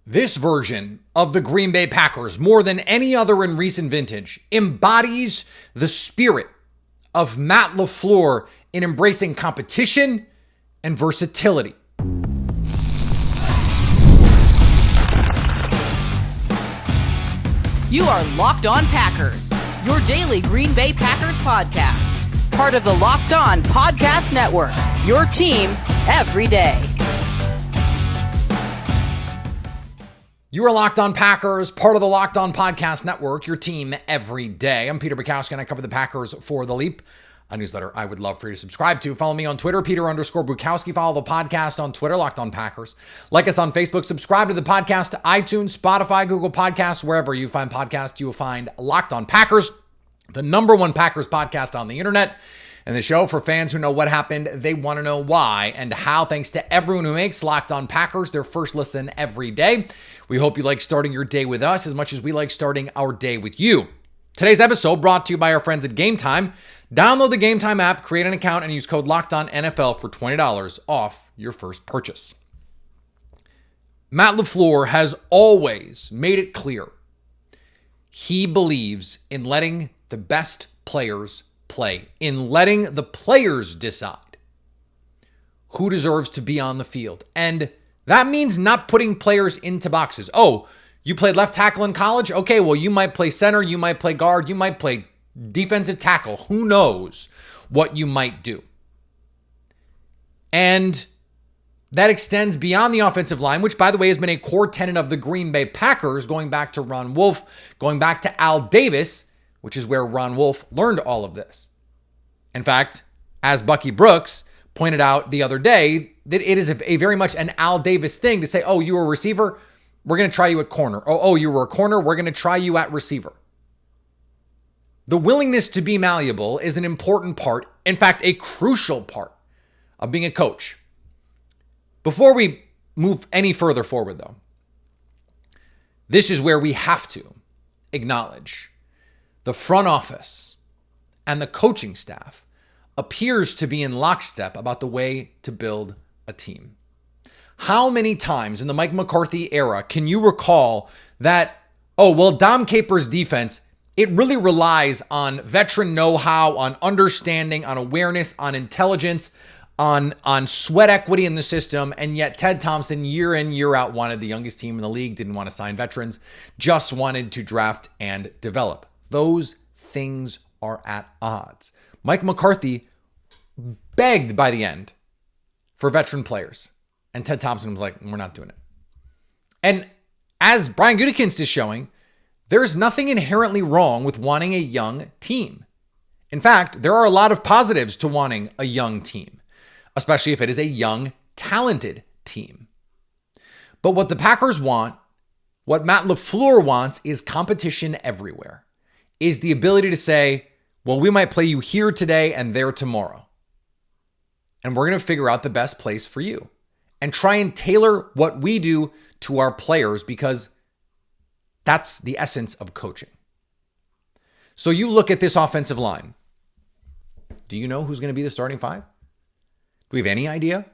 This version of the Green Bay Packers, more than any other in recent vintage, embodies the spirit of Matt LaFleur in embracing competition and versatility. You are Locked On Packers, your daily Green Bay Packers podcast. Part of the Locked On Podcast Network, your team every day. You are Locked On Packers, part of the Locked On Podcast Network, your team every day. I'm Peter Bukowski, and I cover the Packers for The Leap, a newsletter I would love for you to subscribe to. Follow me on Twitter, Peter_Bukowski. Follow the podcast on Twitter, Locked On Packers. Like us on Facebook. Subscribe to the podcast to iTunes, Spotify, Google Podcasts. Wherever you find podcasts, you will find Locked On Packers, the number one Packers podcast on the internet. And the show for fans who know what happened, they want to know why and how. Thanks to everyone who makes Locked On Packers their first listen every day. We hope you like starting your day with us as much as we like starting our day with you. Today's episode brought to you by our friends at Gametime. Download the Gametime app, create an account, and use code LOCKEDONNFL for $20 off your first purchase. Matt LaFleur has always made it clear he believes in letting the best players play, in letting the players decide who deserves to be on the field. And that means not putting players into boxes. Oh, you played left tackle in college? Okay, well, you might play center, you might play guard, you might play defensive tackle. Who knows what you might do? And that extends beyond the offensive line, which, by the way, has been a core tenet of the Green Bay Packers, going back to Ron Wolf, going back to Al Davis, which is where Ron Wolf learned all of this. In fact, as Bucky Brooks pointed out the other day, that it is a very much an Al Davis thing to say, oh, you were a receiver, we're going to try you at corner. Oh, you were a corner, we're going to try you at receiver. The willingness to be malleable is an important part, in fact, a crucial part of being a coach. Before we move any further forward, though, this is where we have to acknowledge the front office and the coaching staff appears to be in lockstep about the way to build a team. How many times in the Mike McCarthy era can you recall that, oh, well, Dom Capers' defense, it really relies on veteran know-how, on understanding, on awareness, on intelligence, on sweat equity in the system, and yet Ted Thompson, year in, year out, wanted the youngest team in the league, didn't want to sign veterans, just wanted to draft and develop. Those things are at odds. Mike McCarthy begged by the end for veteran players, and Ted Thompson was like, we're not doing it. And as Brian Gutekunst is showing, there's nothing inherently wrong with wanting a young team. In fact, there are a lot of positives to wanting a young team, especially if it is a young, talented team. But what the Packers want, what Matt LaFleur wants, is competition everywhere, is the ability to say, well, we might play you here today and there tomorrow. And we're going to figure out the best place for you and try and tailor what we do to our players, because that's the essence of coaching. So you look at this offensive line. Do you know who's going to be the starting five? Do we have any idea?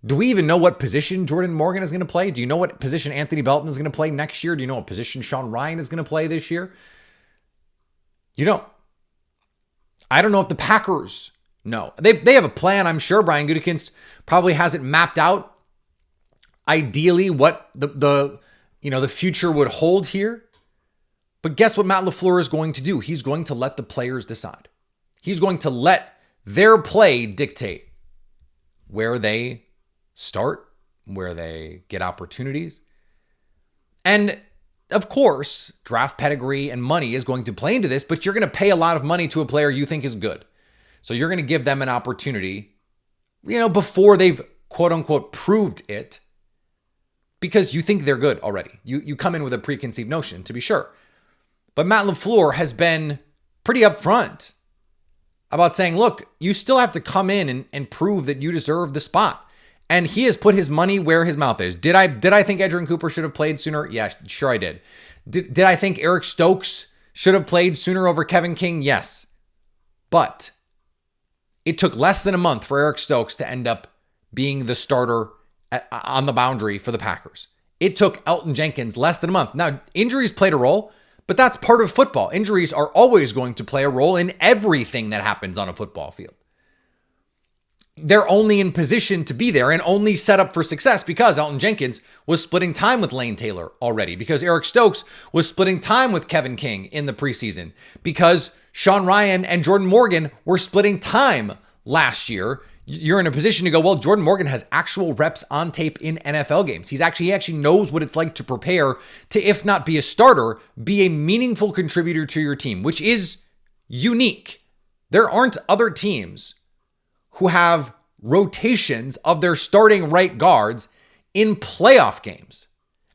Do we even know what position Jordan Morgan is going to play? Do you know what position Anthony Belton is going to play next year? Do you know what position Sean Ryan is going to play this year? You don't. I don't know if the Packers know. They have a plan, I'm sure. Brian Gutekunst probably has it mapped out ideally what the future would hold here. But guess what Matt LaFleur is going to do? He's going to let the players decide. He's going to let their play dictate where they start, where they get opportunities. And of course, draft pedigree and money is going to play into this, but you're going to pay a lot of money to a player you think is good. So you're going to give them an opportunity, before they've quote unquote proved it, because you think they're good already. You come in with a preconceived notion, to be sure. But Matt LaFleur has been pretty upfront about saying, look, you still have to come in and prove that you deserve the spot. And he has put his money where his mouth is. Did I think Edgerrin Cooper should have played sooner? Yeah, sure I did. Did I think Eric Stokes should have played sooner over Kevin King? Yes. But it took less than a month for Eric Stokes to end up being the starter on the boundary for the Packers. It took Elgton Jenkins less than a month. Now, injuries played a role, but that's part of football. Injuries are always going to play a role in everything that happens on a football field. They're only in position to be there and only set up for success because Elgton Jenkins was splitting time with Lane Taylor already, because Eric Stokes was splitting time with Kevin King in the preseason, because Sean Ryan and Jordan Morgan were splitting time last year. You're in a position to go, well, Jordan Morgan has actual reps on tape in NFL games. He actually knows what it's like to prepare to, if not be a starter, be a meaningful contributor to your team, which is unique. There aren't other teams who have rotations of their starting right guards in playoff games.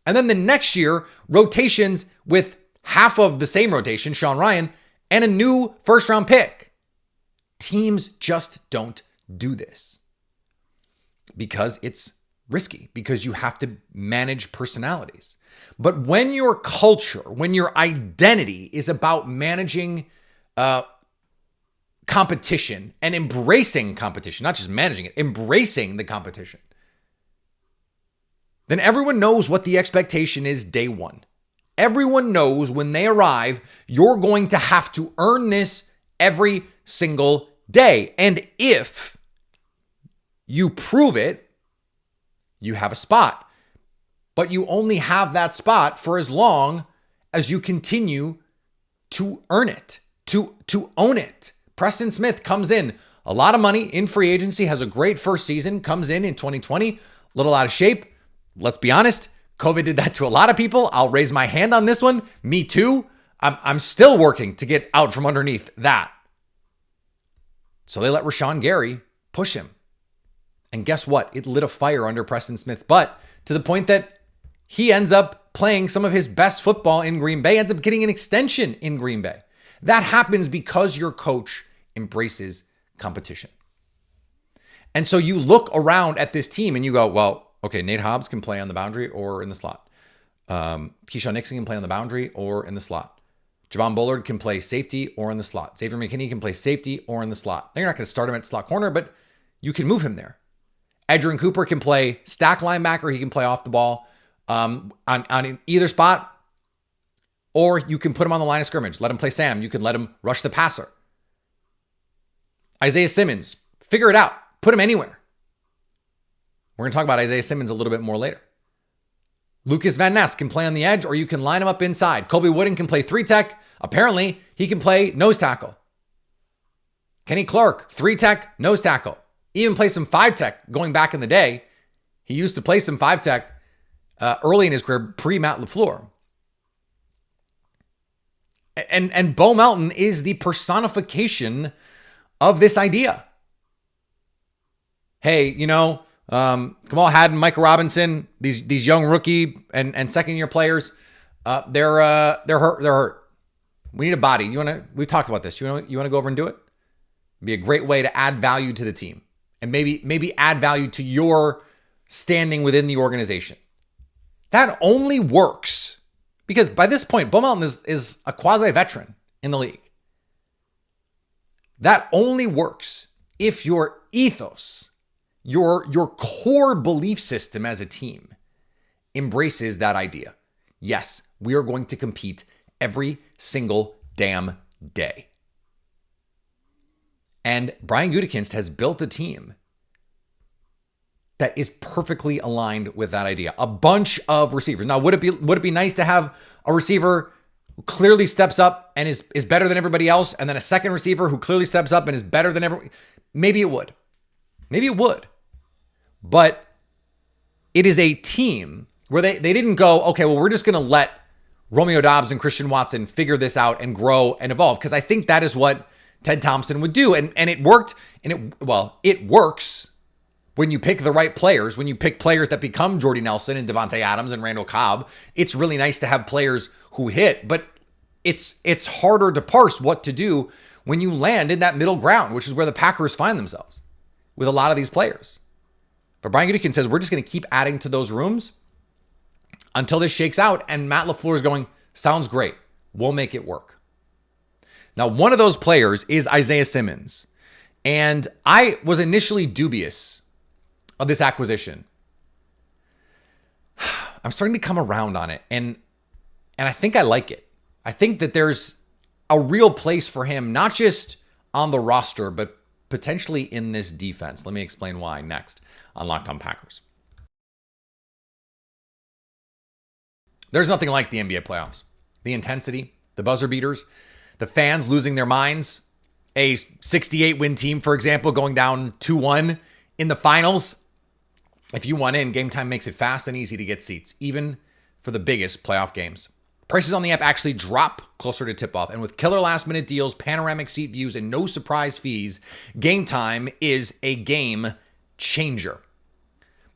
And then the next year, rotations with half of the same rotation, Sean Ryan, and a new first-round pick. Teams just don't do this because it's risky, because you have to manage personalities. But when your culture, when your identity is about managing competition and embracing competition, not just managing it, embracing the competition, then everyone knows what the expectation is day one. Everyone knows when they arrive, you're going to have to earn this every single day. And if you prove it, you have a spot. But you only have that spot for as long as you continue to earn it, to own it. Preston Smith comes in, a lot of money in free agency, has a great first season, comes in 2020, a little out of shape. Let's be honest, COVID did that to a lot of people. I'll raise my hand on this one. Me too. I'm still working to get out from underneath that. So they let Rashawn Gary push him. And guess what? It lit a fire under Preston Smith's butt to the point that he ends up playing some of his best football in Green Bay, ends up getting an extension in Green Bay. That happens because your coach embraces competition. And so you look around at this team and you go, well, okay, Nate Hobbs can play on the boundary or in the slot. Keyshawn Nixon can play on the boundary or in the slot. Javon Bullard can play safety or in the slot. Xavier McKinney can play safety or in the slot. Now, you're not going to start him at slot corner, but you can move him there. Edgerrin Cooper can play stack linebacker. He can play off the ball on either spot. Or you can put him on the line of scrimmage. Let him play Sam. You can let him rush the passer. Isaiah Siimmons, figure it out. Put him anywhere. We're going to talk about Isaiah Siimmons a little bit more later. Lucas Van Ness can play on the edge, or you can line him up inside. Colby Wooden can play 3-tech. Apparently, he can play nose tackle. Kenny Clark, 3-tech, nose tackle. Even play some 5-tech going back in the day. He used to play some 5-tech early in his career, pre-Matt LaFleur. And Bo Melton is the personification of this idea. Hey, Kamal Haddon, Micah Robinson, these young rookie and second year players, they're hurt. They're hurt. We need a body. We've talked about this. You want to go over and do it? It'd be a great way to add value to the team and maybe add value to your standing within the organization. That only works because by this point, Bo Melton is a quasi-veteran in the league. That only works if your ethos, your core belief system as a team embraces that idea. Yes, we are going to compete every single damn day. And Brian Gutekunst has built a team that is perfectly aligned with that idea. A bunch of receivers. Now, would it be nice to have a receiver who clearly steps up and is better than everybody else, and then a second receiver who clearly steps up and is better than everybody? Maybe it would. Maybe it would. But it is a team where they didn't go, okay, well, we're just going to let Romeo Doubs and Christian Watson figure this out and grow and evolve. Because I think that is what Ted Thompson would do. And it worked. And it works when you pick the right players, when you pick players that become Jordy Nelson and Devontae Adams and Randall Cobb. It's really nice to have players who hit, but it's harder to parse what to do when you land in that middle ground, which is where the Packers find themselves with a lot of these players. But Brian Gutekunst says, we're just going to keep adding to those rooms until this shakes out. And Matt LaFleur is going, sounds great. We'll make it work. Now, one of those players is Isaiah Siimmons. And I was initially dubious of this acquisition. I'm starting to come around on it. And I think I like it. I think that there's a real place for him, not just on the roster, but potentially in this defense. Let me explain why next on Locked On Packers. There's nothing like the NBA playoffs. The intensity, the buzzer beaters, the fans losing their minds. A 68-win team, for example, going down 2-1 in the finals. If you want in, Gametime makes it fast and easy to get seats, even for the biggest playoff games. Prices on the app actually drop closer to tip-off, and with killer last-minute deals, panoramic seat views, and no surprise fees, Gametime is a game changer.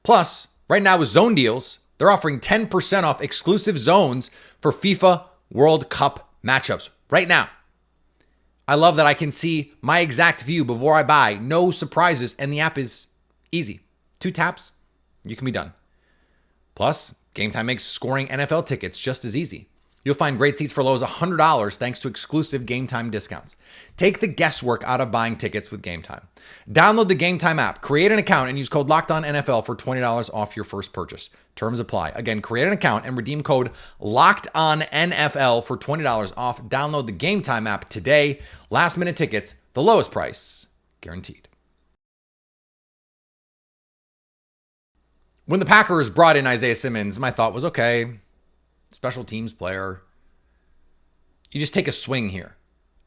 Plus, right now with zone deals, they're offering 10% off exclusive zones for FIFA World Cup matchups right now. I love that I can see my exact view before I buy, no surprises, and the app is easy. 2 taps, you can be done. Plus, Gametime makes scoring NFL tickets just as easy. You'll find great seats for low as $100 thanks to exclusive Gametime discounts. Take the guesswork out of buying tickets with Gametime. Download the Gametime app, create an account, and use code LOCKEDONNFL for $20 off your first purchase. Terms apply. Again, create an account and redeem code LOCKEDONNFL for $20 off. Download the Gametime app today. Last minute tickets, the lowest price, guaranteed. When the Packers brought in Isaiah Siimmons, my thought was, okay, special teams player. You just take a swing here.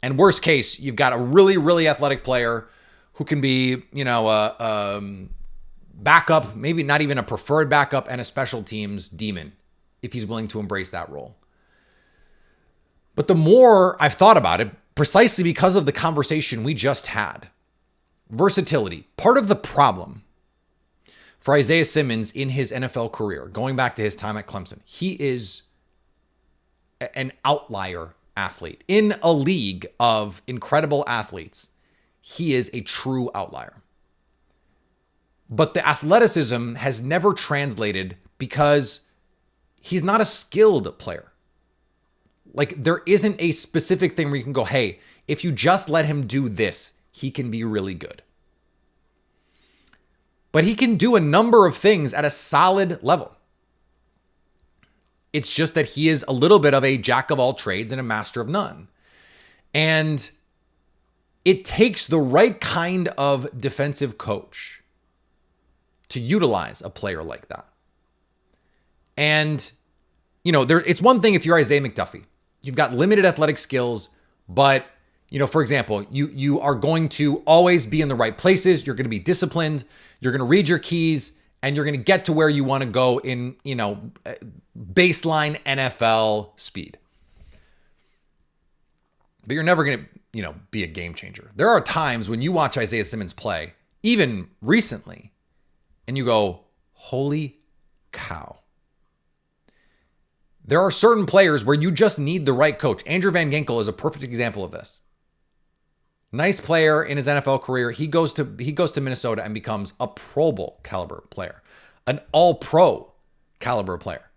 And worst case, you've got a really, really athletic player who can be, a backup, maybe not even a preferred backup, and a special teams demon if he's willing to embrace that role. But the more I've thought about it, precisely because of the conversation we just had, versatility, part of the problem for Isaiah Siimmons in his NFL career, going back to his time at Clemson, he is an outlier athlete. In a league of incredible athletes, he is a true outlier. But the athleticism has never translated because he's not a skilled player. Like, there isn't a specific thing where you can go, hey, if you just let him do this, he can be really good. But he can do a number of things at a solid level. It's just that he is a little bit of a jack of all trades and a master of none. And it takes the right kind of defensive coach to utilize a player like that. And, it's one thing if you're Isaiah McDuffie. You've got limited athletic skills, but, for example, you are going to always be in the right places. You're going to be disciplined. You're going to read your keys, and you're going to get to where you want to go in, baseline NFL speed. But you're never going to, be a game changer. There are times when you watch Isaiah Siimmons play, even recently, and you go, holy cow. There are certain players where you just need the right coach. Andrew Van Ginkel is a perfect example of this. Nice player in his NFL career. He goes to Minnesota and becomes a Pro Bowl caliber player, an all-pro caliber player.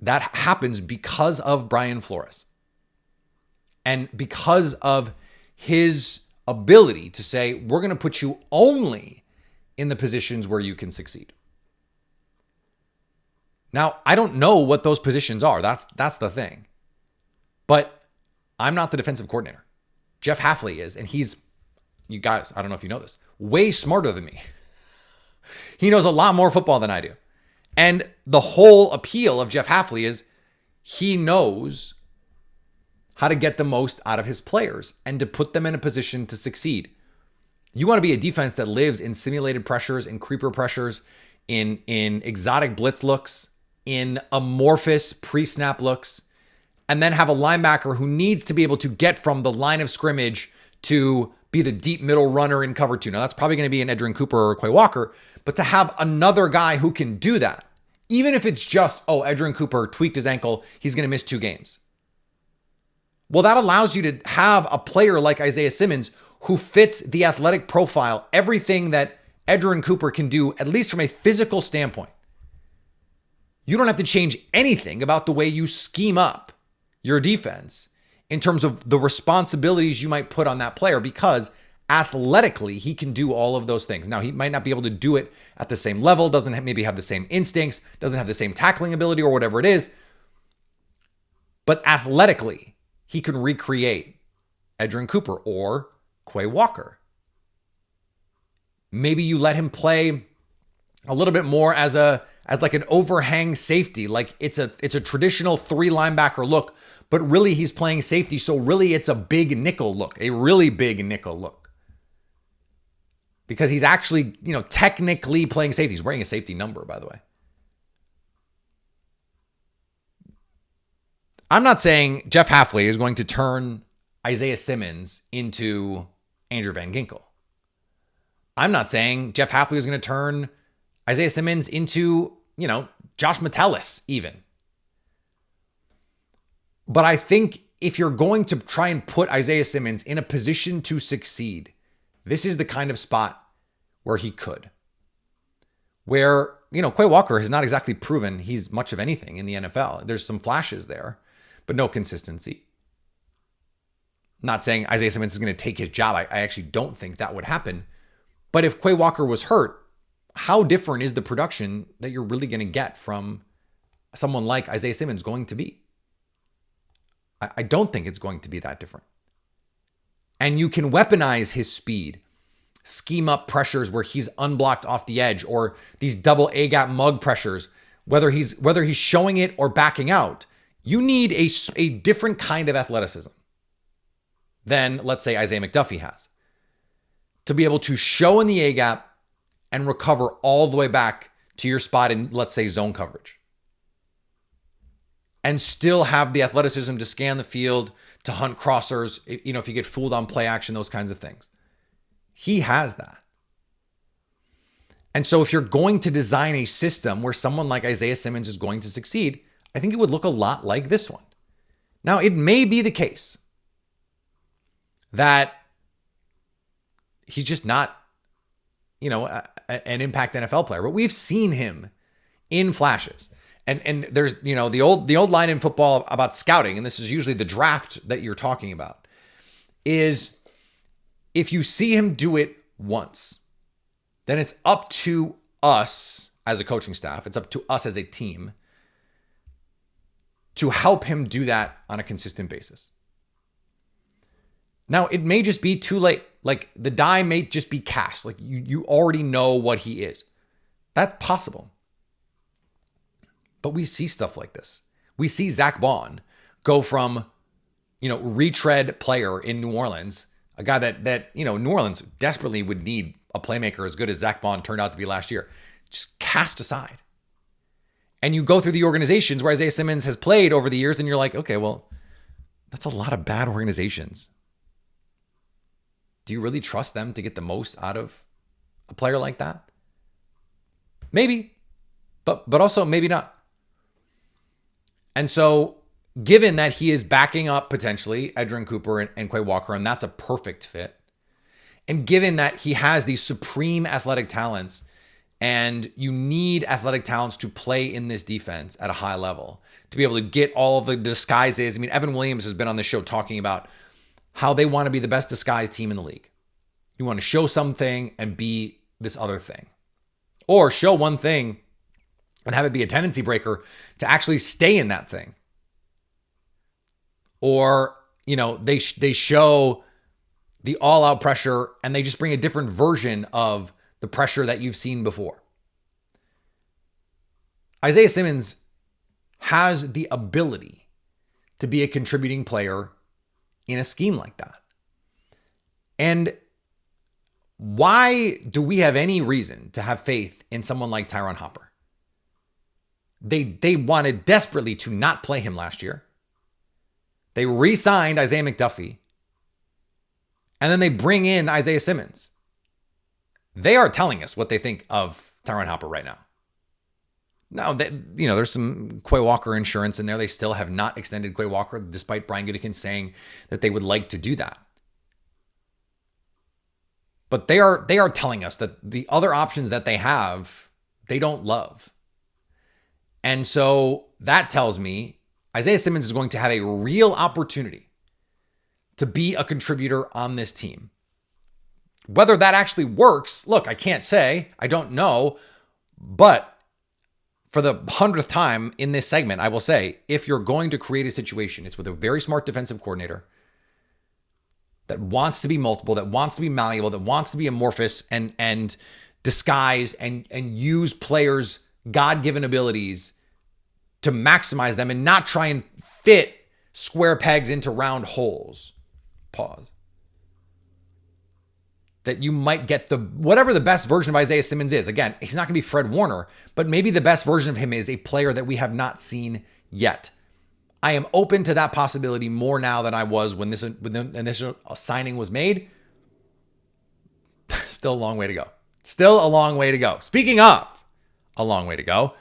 That happens because of Brian Flores and because of his ability to say, we're going to put you only in the positions where you can succeed. Now, I don't know what those positions are. That's the thing. But I'm not the defensive coordinator. Jeff Hafley is, and he's, you guys, I don't know if you know this, way smarter than me. He knows a lot more football than I do. And the whole appeal of Jeff Hafley is he knows how to get the most out of his players and to put them in a position to succeed. You want to be a defense that lives in simulated pressures, in creeper pressures, in exotic blitz looks, in amorphous pre-snap looks, and then have a linebacker who needs to be able to get from the line of scrimmage to be the deep middle runner in cover 2. Now, that's probably going to be an Edgerrin Cooper or a Quay Walker, but to have another guy who can do that, even if it's just, Edgerrin Cooper tweaked his ankle, he's going to miss 2 games. Well, that allows you to have a player like Isaiah Siimmons who fits the athletic profile, everything that Edgerrin Cooper can do, at least from a physical standpoint. You don't have to change anything about the way you scheme up your defense in terms of the responsibilities you might put on that player, because athletically, he can do all of those things. Now, he might not be able to do it at the same level, doesn't maybe have the same instincts, doesn't have the same tackling ability or whatever it is. But athletically, he can recreate Edgerrin Cooper or Quay Walker. Maybe you let him play a little bit more as like an overhang safety, like it's a traditional 3 linebacker look, but really he's playing safety, so really it's a big nickel look, a really big nickel look. Because he's actually, technically playing safety. He's wearing a safety number, by the way. I'm not saying Jeff Hafley is going to turn Isaiah Siimmons into Andrew Van Ginkel. I'm not saying Jeff Hafley is going to turn Isaiah Siimmons into, Josh Metellus even. But I think if you're going to try and put Isaiah Siimmons in a position to succeed, this is the kind of spot where he could. Where, Quay Walker has not exactly proven he's much of anything in the NFL. There's some flashes there, but no consistency. Not saying Isaiah Siimmons is going to take his job. I actually don't think that would happen. But if Quay Walker was hurt, how different is the production that you're really going to get from someone like Isaiah Siimmons going to be? I don't think it's going to be that different. And you can weaponize his speed, scheme up pressures where he's unblocked off the edge, or these double A-gap mug pressures, whether he's showing it or backing out. You need a different kind of athleticism than, let's say, Isaiah McDuffie has, to be able to show in the A-gap and recover all the way back to your spot in, let's say, zone coverage. And still have the athleticism to scan the field, to hunt crossers, if you get fooled on play action, those kinds of things. He has that. And so if you're going to design a system where someone like Isaiah Siimmons is going to succeed, I think it would look a lot like this one. Now, it may be the case that he's just not, an impact NFL player, but we've seen him in flashes. And there's, the old line in football about scouting, and this is usually the draft that you're talking about, is if you see him do it once, then it's up to us as a coaching staff, it's up to us as a team to help him do that on a consistent basis. Now, it may just be too late. Like, the die may just be cast. Like, you already know what he is. That's possible. But we see stuff like this. We see Zach Bond go from, retread player in New Orleans, a guy that New Orleans desperately would need a playmaker as good as Zach Bond turned out to be last year, just cast aside. And you go through the organizations where Isaiah Siimmons has played over the years, and you're like, okay, well, that's a lot of bad organizations. Do you really trust them to get the most out of a player like that? Maybe, but also maybe not. And so, given that he is backing up potentially Edgerrin Cooper and Quay Walker, and that's a perfect fit, and given that he has these supreme athletic talents, and you need athletic talents to play in this defense at a high level, to be able to get all of the disguises. I mean, Evan Williams has been on the show talking about how they want to be the best disguised team in the league. You want to show something and be this other thing. Or show one thing and have it be a tendency breaker to actually stay in that thing. Or, they show the all-out pressure and they just bring a different version of the pressure that you've seen before. Isaiah Siimmons has the ability to be a contributing player in a scheme like that. And why do we have any reason to have faith in someone like Tyron Hopper? They wanted desperately to not play him last year. They re-signed Isaiah McDuffie. And then they bring in Isaiah Siimmons. They are telling us what they think of Tyron Hopper right now. Now, there's some Quay Walker insurance in there. They still have not extended Quay Walker, despite Brian Gutekunst saying that they would like to do that. But they are telling us that the other options that they have, they don't love. And so that tells me Isaiah Siimmons is going to have a real opportunity to be a contributor on this team. Whether that actually works, look, I can't say. I don't know. But for the 100th time in this segment, I will say, if you're going to create a situation, it's with a very smart defensive coordinator that wants to be multiple, that wants to be malleable, that wants to be amorphous and disguise and use players' God-given abilities to maximize them and not try and fit square pegs into round holes. Pause. That you might get whatever the best version of Isaiah Siimmons is. Again, he's not going to be Fred Warner, but maybe the best version of him is a player that we have not seen yet. I am open to that possibility more now than I was when the initial signing was made. Still a long way to go. Still a long way to go. Speaking of a long way to go,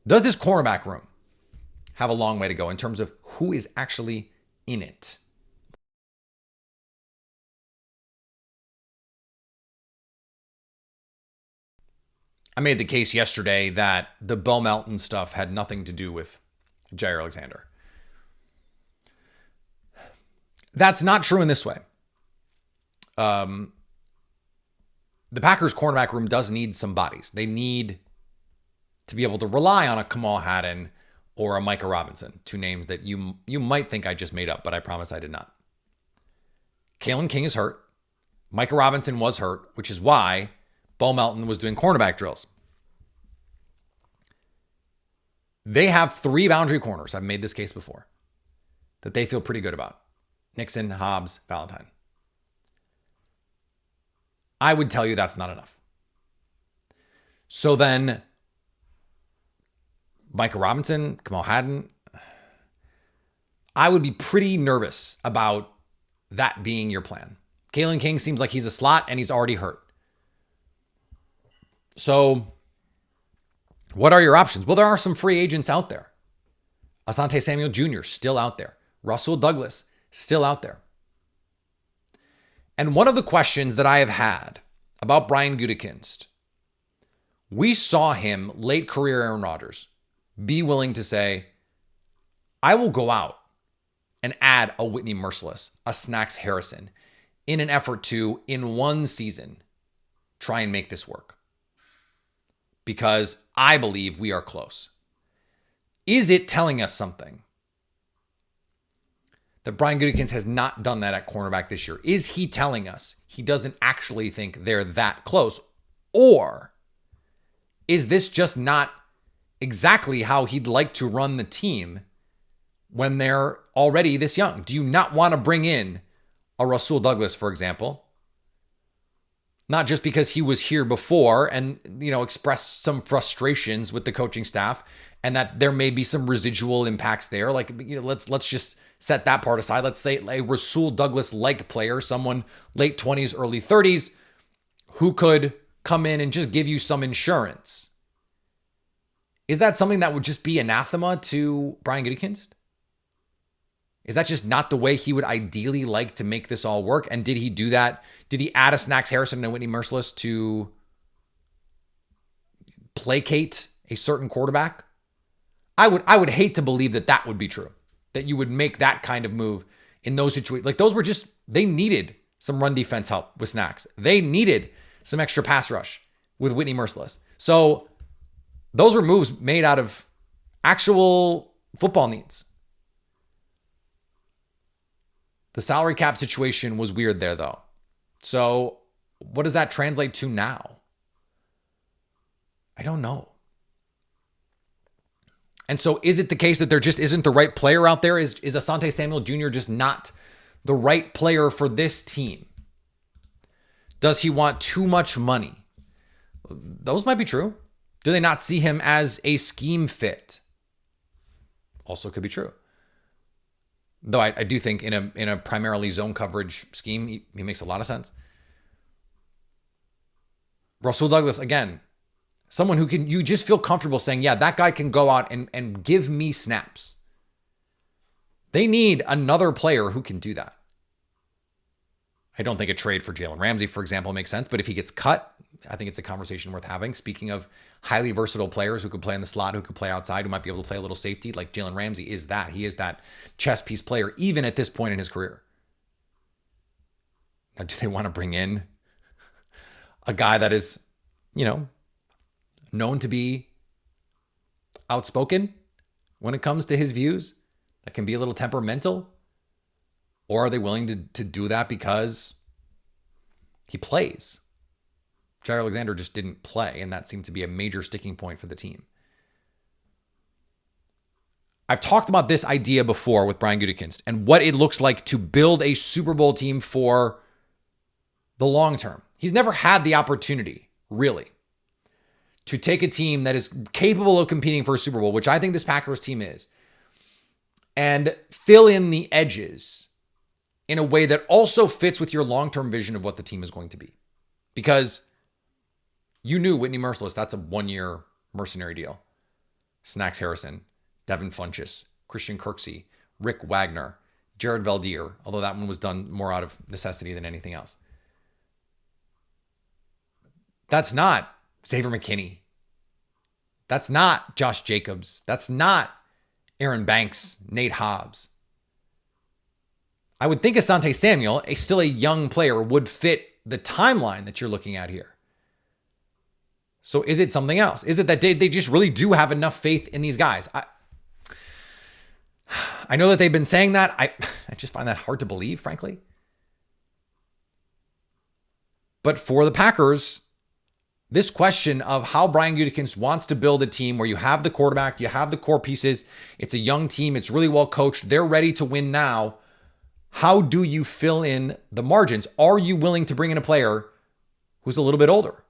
does this cornerback room have a long way to go in terms of who is actually in it? I made the case yesterday that the Bo Melton stuff had nothing to do with Jair Alexander. That's not true in this way. The Packers cornerback room does need some bodies. They need to be able to rely on a Kamal Hadden or a Micah Robinson, two names that you might think I just made up, but I promise I did not. Kalen King is hurt. Micah Robinson was hurt, which is why Bo Melton was doing cornerback drills. They have 3 boundary corners. I've made this case before that they feel pretty good about. Nixon, Hobbs, Valentine. I would tell you that's not enough. So then Micah Robinson, Kamal Hadden, I would be pretty nervous about that being your plan. Kalen King seems like he's a slot and he's already hurt. So what are your options? Well, there are some free agents out there. Asante Samuel Jr. still out there. Rasul Douglas still out there. And one of the questions that I have had about Brian Gutekunst, we saw him, late career Aaron Rodgers, be willing to say, I will go out and add a Whitney Merciless, a Snacks Harrison, in an effort to, in one season, try and make this work. Because I believe we are close. Is it telling us something that Brian Gutekunst has not done that at cornerback this year? Is he telling us he doesn't actually think they're that close? Or is this just not exactly how he'd like to run the team when they're already this young? Do you not want to bring in a Rasul Douglas, for example? Not just because he was here before and, expressed some frustrations with the coaching staff and that there may be some residual impacts there. Like, let's just set that part aside. Let's say a Rasul Douglas-like player, someone late 20s, early 30s, who could come in and just give you some insurance. Is that something that would just be anathema to Brian Gutekunst? Is that just not the way he would ideally like to make this all work? And did he do that? Did he add a Snacks Harrison and a Whitney Merciless to placate a certain quarterback? I would hate to believe that would be true. That you would make that kind of move in those situations. Like, those were just, they needed some run defense help with Snacks. They needed some extra pass rush with Whitney Merciless. So those were moves made out of actual football needs. The salary cap situation was weird there, though. So what does that translate to now? I don't know. And so is it the case that there just isn't the right player out there? Is Asante Samuel Jr. just not the right player for this team? Does he want too much money? Those might be true. Do they not see him as a scheme fit? Also could be true. Though I do think in a primarily zone coverage scheme, he makes a lot of sense. Rasul Douglas, again, someone who you just feel comfortable saying, yeah, that guy can go out and give me snaps. They need another player who can do that. I don't think a trade for Jalen Ramsey, for example, makes sense. But if he gets cut, I think it's a conversation worth having. Speaking of highly versatile players who could play in the slot, who could play outside, who might be able to play a little safety, like Jalen Ramsey is that. He is that chess piece player, even at this point in his career. Now, do they want to bring in a guy that is, known to be outspoken when it comes to his views, that can be a little temperamental? Or are they willing to do that because he plays? Jair Alexander just didn't play, and that seemed to be a major sticking point for the team. I've talked about this idea before with Brian Gutekunst and what it looks like to build a Super Bowl team for the long term. He's never had the opportunity, really, to take a team that is capable of competing for a Super Bowl, which I think this Packers team is, and fill in the edges in a way that also fits with your long-term vision of what the team is going to be. Because you knew Whitney Merciless, that's a one-year mercenary deal. Snacks Harrison, Devin Funchess, Christian Kirksey, Rick Wagner, Jared Valdir, although that one was done more out of necessity than anything else. That's not Xavier McKinney. That's not Josh Jacobs. That's not Aaron Banks, Nate Hobbs. I would think Asante Samuel, still a young player, would fit the timeline that you're looking at here. So is it something else? Is it that they just really do have enough faith in these guys? I know that they've been saying that. I just find that hard to believe, frankly. But for the Packers, this question of how Brian Gutekunst wants to build a team where you have the quarterback, you have the core pieces, it's a young team, it's really well coached, they're ready to win now. How do you fill in the margins? Are you willing to bring in a player who's a little bit older?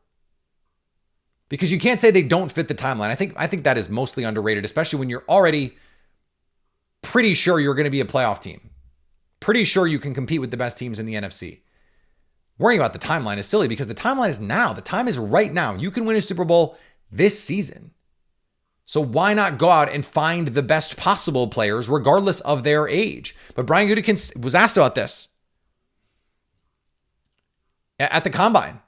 Because you can't say they don't fit the timeline. I think that is mostly underrated, especially when you're already pretty sure you're going to be a playoff team. Pretty sure you can compete with the best teams in the NFC. Worrying about the timeline is silly because the timeline is now. The time is right now. You can win a Super Bowl this season. So why not go out and find the best possible players regardless of their age? But Brian Gutekunst was asked about this at the Combine.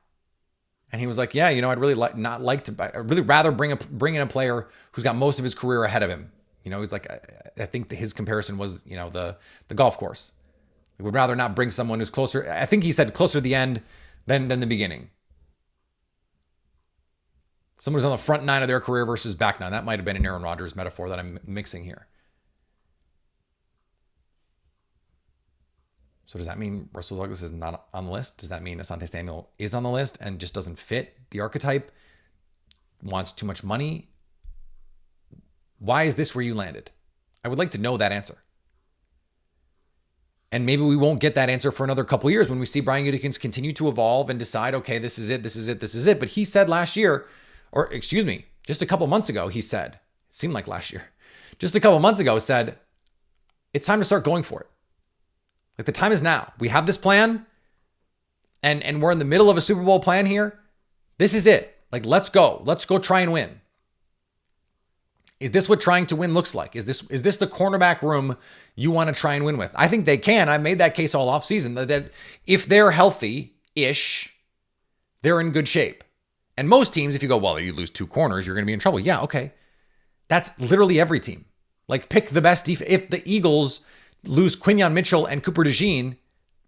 And he was like, yeah, I'd really I'd really rather bring in a player who's got most of his career ahead of him. He's like, I think his comparison was, the golf course. We would rather not bring someone who's closer. I think he said closer to the end than the beginning. Someone who's on the front nine of their career versus back nine. That might have been an Aaron Rodgers metaphor that I'm mixing here. So does that mean Russell Douglas is not on the list? Does that mean Asante Samuel is on the list and just doesn't fit the archetype? Wants too much money? Why is this where you landed? I would like to know that answer. And maybe we won't get that answer for another couple of years when we see Brian Gutekunst continue to evolve and decide, okay, this is it. But he said last year, just a couple months ago, he said, it seemed like last year, just a couple months ago said, it's time to start going for it. Like the time is now. We have this plan and we're in the middle of a Super Bowl plan here. This is it. Like, let's go. Let's go try and win. Is this what trying to win looks like? Is this the cornerback room you want to try and win with? I think they can. I made that case all offseason that if they're healthy-ish, they're in good shape. And most teams, if you go, well, you lose two corners, you're going to be in trouble. Yeah, okay. That's literally every team. Like, pick the best defense. If the Eagles lose Quinyon Mitchell and Cooper DeJean,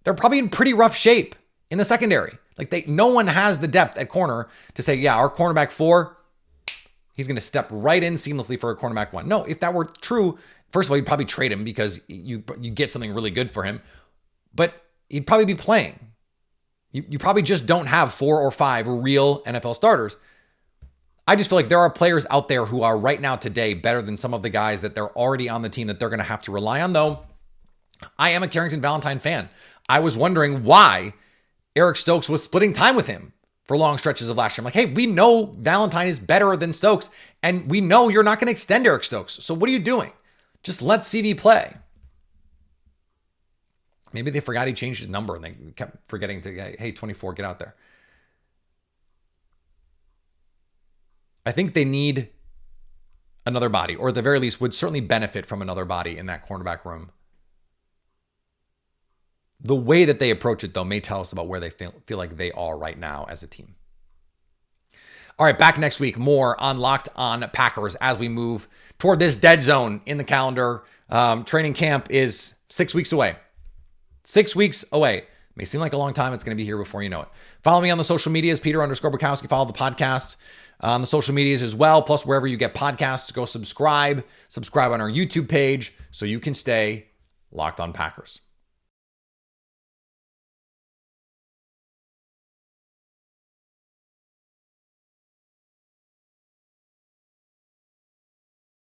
they're probably in pretty rough shape in the secondary. Like, no one has the depth at corner to say, yeah, our cornerback 4, he's going to step right in seamlessly for a cornerback 1. No, if that were true, first of all, you'd probably trade him because you get something really good for him. But he'd probably be playing. You probably just don't have 4 or 5 real NFL starters. I just feel like there are players out there who are right now today better than some of the guys that they're already on the team that they're going to have to rely on, though. I am a Carrington Valentine fan. I was wondering why Eric Stokes was splitting time with him for long stretches of last year. I'm like, hey, we know Valentine is better than Stokes, and we know you're not going to extend Eric Stokes. So what are you doing? Just let CV play. Maybe they forgot he changed his number and they kept forgetting to, hey, 24, get out there. I think they need another body, or at the very least would certainly benefit from another body in that cornerback room. The way that they approach it, though, may tell us about where they feel like they are right now as a team. All right, back next week, more on Locked On Packers as we move toward this dead zone in the calendar. Training camp is 6 weeks away. 6 weeks away. May seem like a long time. It's going to be here before you know it. Follow me on the social medias, Peter_Bukowski. Follow the podcast on the social medias as well. Plus, wherever you get podcasts, go subscribe. Subscribe on our YouTube page so you can stay locked on Packers.